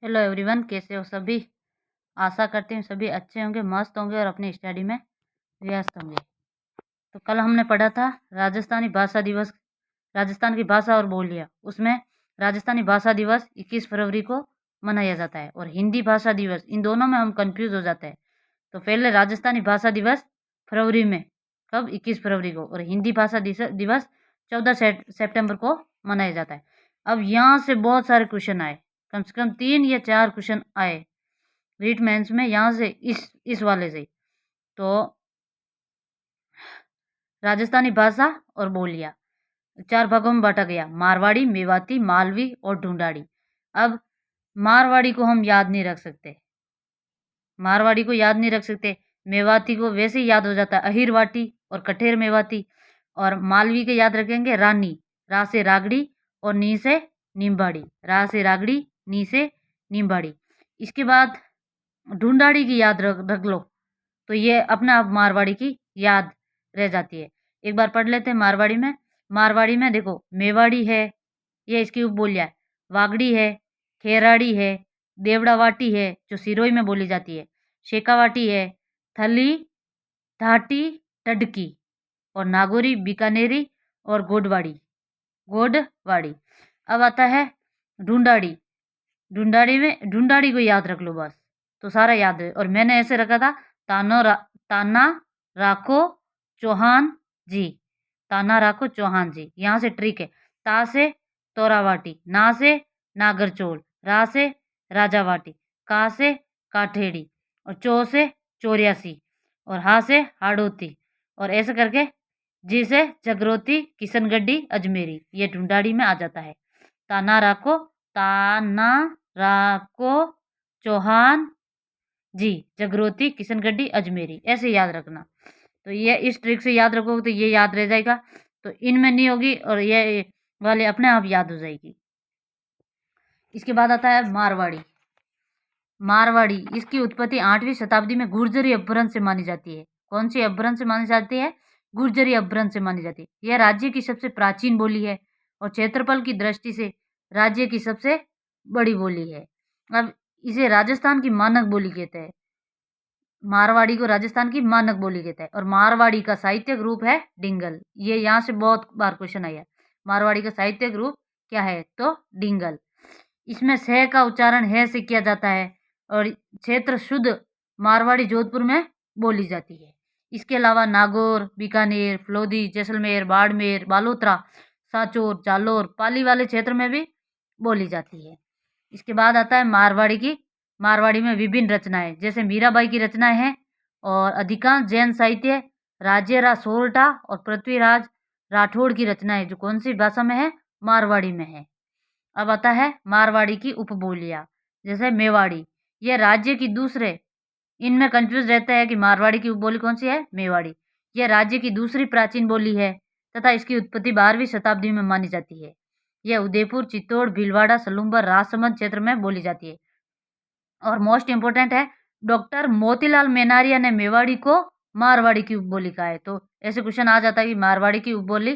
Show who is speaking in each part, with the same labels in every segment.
Speaker 1: Hello everyone, कैसे हो सभी। आशा करती हूँ सभी अच्छे होंगे, मस्त होंगे और अपनी स्टडी में व्यस्त होंगे। तो कल हमने पढ़ा था राजस्थानी भाषा दिवस, राजस्थान की भाषा और बोलियाँ। उसमें राजस्थानी भाषा दिवस 21 फरवरी को मनाया जाता है और हिंदी भाषा दिवस, इन दोनों में हम कंफ्यूज हो जाते हैं। तो पहले राजस्थानी भाषा दिवस फरवरी में, कब, 21 फरवरी को, और हिंदी भाषा दिवस 14 सितंबर को मनाया जाता है। अब यहाँ से बहुत सारे क्वेश्चन आए, कम से कम 3 या 4 क्वेश्चन आए रीट मेंस में, यहाँ से इस वाले से। तो राजस्थानी भाषा और बोलियाँ 4 भागों में बांटा गया, मारवाड़ी, मेवाती, मालवी और ढूंढाड़ी। अब मारवाड़ी को हम याद नहीं रख सकते, मारवाड़ी को याद नहीं रख सकते। मेवाती को वैसे ही याद हो जाता है, अहिरवाटी और कठेर मेवाती। और मालवी के याद रखेंगे रानी, रा से रागड़ी और नी से निम्बाड़ी, रा से रागड़ी, नी से निम्बाड़ी। इसके बाद ढूंढाड़ी की याद रख लो, तो ये अपने आप मारवाड़ी की याद रह जाती है। एक बार पढ़ लेते हैं मारवाड़ी में। मारवाड़ी में देखो, मेवाड़ी है, ये इसकी उपबोलियाँ है। वागड़ी है, खेराड़ी है, देवड़ावाटी है जो सिरोही में बोली जाती है, शेखावाटी है, थली, ढाटी, टडकी, और नागौरी, बीकानेरी और गोडवाड़ी। अब आता है ढूंढाड़ी। ढूंढाड़ी को याद रख लो बस, तो सारा याद है। और मैंने ऐसे रखा था, ताना राखो चौहान जी, ताना राखो चौहान जी। यहाँ से ट्रिक है, ता से तोरावाटी, ना से नागरचोल, रा से राजावाटी, का से काठेड़ी, और चौ से चौरासी, और हा से हाड़ोती, और ऐसे करके जी से जगरोती, किशनगढ़ी, अजमेरी। ये ढूंढाड़ी में आ जाता है। ताना राको चौहान जी, जगरोती, किशनगढ़ी, अजमेरी, ऐसे याद रखना। तो ये इस ट्रिक से याद रखोगे तो ये याद रह जाएगा, तो इनमें नहीं होगी और ये वाले अपने आप याद हो जाएगी। इसके बाद आता है मारवाड़ी। मारवाड़ी, इसकी उत्पत्ति 8वीं शताब्दी में गुर्जरी अपभ्रंश से मानी जाती है। कौन सी अपभ्रंश से मानी जाती है? गुर्जरी अपभ्रंश से मानी जाती है। यह राज्य की सबसे प्राचीन बोली है और क्षेत्रफल की दृष्टि से राज्य की सबसे बड़ी बोली है। अब इसे राजस्थान की मानक बोली कहते हैं। मारवाड़ी को राजस्थान की मानक बोली कहते हैं। और मारवाड़ी का साहित्यिक रूप है डिंगल। ये यहाँ से बहुत बार क्वेश्चन आया, मारवाड़ी का साहित्यिक रूप क्या है? तो डिंगल। इसमें सह का उच्चारण है से किया जाता है और क्षेत्र शुद्ध मारवाड़ी जोधपुर में बोली जाती है। इसके अलावा नागौर, बीकानेर, फलोदी, जैसलमेर, बाड़मेर, बालोतरा, सांचौर, जालोर, पाली वाले क्षेत्र में भी बोली जाती है। इसके बाद आता है मारवाड़ी में विभिन्न रचनाएं, जैसे मीराबाई की रचनाएं हैं और अधिकांश जैन साहित्य, राज्यरा सोरठा और पृथ्वीराज राठौड़ की रचनाएं, जो कौन सी भाषा में है? मारवाड़ी में है। अब आता है मारवाड़ी की उपबोलियाँ, जैसे मेवाड़ी, यह राज्य की दूसरे, इनमें कंफ्यूज रहता है कि मारवाड़ी की उपबोली कौन सी है? मेवाड़ी। यह राज्य की दूसरी प्राचीन बोली है तथा इसकी उत्पत्ति 12वीं शताब्दी में मानी जाती है। यह उदयपुर, चित्तौड़, भीलवाड़ा, सलूम्बर, राजसमंद क्षेत्र में बोली जाती है। और मोस्ट इम्पोर्टेंट है, डॉक्टर मोतीलाल मेनारिया ने मेवाड़ी को मारवाड़ी की उपबोली कहा है। तो ऐसे क्वेश्चन आ जाता है कि मारवाड़ी की उपबोली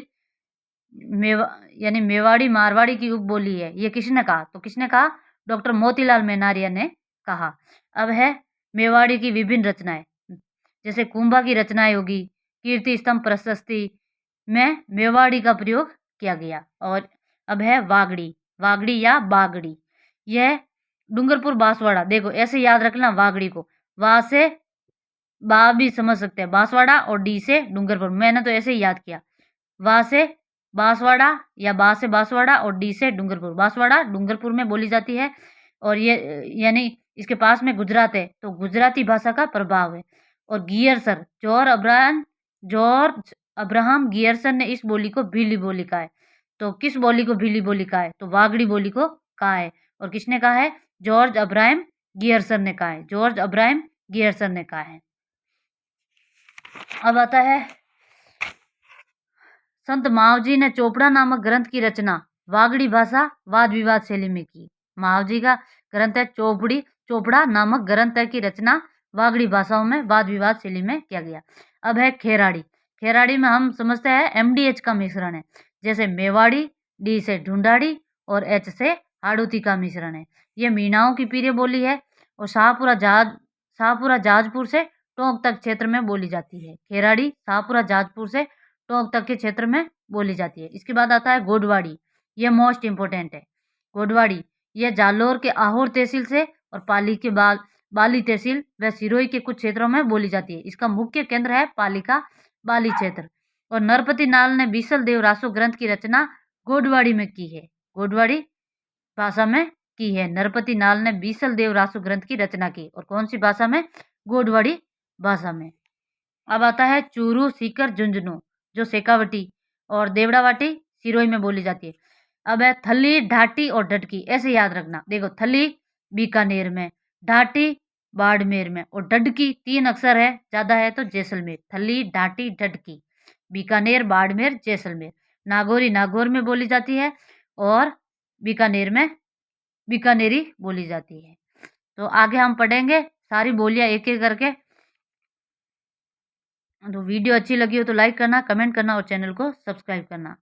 Speaker 1: यानी मेवाड़ी मारवाड़ी की उपबोली है, ये किसने कहा? तो किसने कहा? डॉक्टर मोतीलाल मेनारिया ने कहा। अब है मेवाड़ी की विभिन्न रचनाएं, जैसे कुंभा की रचनाएं होगी, कीर्ति स्तंभ प्रशस्ति में मेवाड़ी का प्रयोग किया गया। और अब है वागड़ी या बागड़ी, यह डूंगरपुर बांसवाड़ा। देखो ऐसे याद रखना वागड़ी को, वा से बा भी समझ सकते हैं, बांसवाड़ा, और डी से डूंगरपुर। मैंने तो ऐसे ही याद किया, वा से बांसवाड़ा या बा से बांसवाड़ा और डी से डूंगरपुर। बांसवाड़ा डूंगरपुर में बोली जाती है और ये यानी इसके पास में गुजरात है, तो गुजराती भाषा का प्रभाव है। और गियरसर, जॉर्ज अब्राहम गियरसन ने इस बोली को भीली बोली कहा है। तो किस बोली को भीली बोली कहा है? तो वागड़ी बोली को कहा है। और किसने कहा है? जॉर्ज अब्राहम गियरसन ने कहा है, जॉर्ज अब्राहम गियरसन ने कहा है। अब आता है, संत मावजी ने चोपड़ा नामक ग्रंथ की रचना वागड़ी भाषा वाद विवाद शैली में की। मावजी का ग्रंथ है चोपड़ा नामक ग्रंथ की रचना वागड़ी भाषाओं में वाद विवाद शैली में किया गया। अब है खेराड़ी में हम समझते हैं MDH का मिश्रण है, जैसे मेवाड़ी, डी से ढूंढाड़ी और H से हाड़ौती का मिश्रण है। ये मीणाओं की पीरे बोली है और शाहपुरा जाजपुर से टोंक तक क्षेत्र में बोली जाती है। खेराड़ी शाहपुरा जाजपुर से टोंक तक के क्षेत्र में बोली जाती है। इसके बाद आता है गोडवाड़ी, ये मोस्ट इंपोर्टेंट है। गोडवाड़ी यह जालोर के आहोर तहसील से और पाली के बाली तहसील व सिरोही के कुछ क्षेत्रों में बोली जाती है। इसका मुख्य केंद्र है पाली का बाली क्षेत्र। और नरपति नाल ने बीसल देव रासो ग्रंथ की रचना गोडवाड़ी में की है। गोडवाड़ी भाषा में की है। नरपति नाल ने बीसल देव रासो ग्रंथ की रचना की और कौन सी भाषा में? गोडवाड़ी भाषा में। अब आता है चूरू, सीकर, झुंझुनू, जो शेखावटी और देवड़ावाटी सिरोही में बोली जाती है। अब है थली, ढाटी और डडकी, ऐसे याद रखना। देखो, थली बीकानेर में, ढाटी बाड़मेर में और डडकी 3 अक्षर है, ज़्यादा है तो जैसलमेर। थली, ढाटी, डडकी, बीकानेर, बाड़मेर, जैसलमेर। नागौरी नागौर में बोली जाती है और बीकानेर में बीकानेरी बोली जाती है। तो आगे हम पढ़ेंगे सारी बोलियां एक एक करके। तो वीडियो अच्छी लगी हो तो लाइक करना, कमेंट करना और चैनल को सब्सक्राइब करना।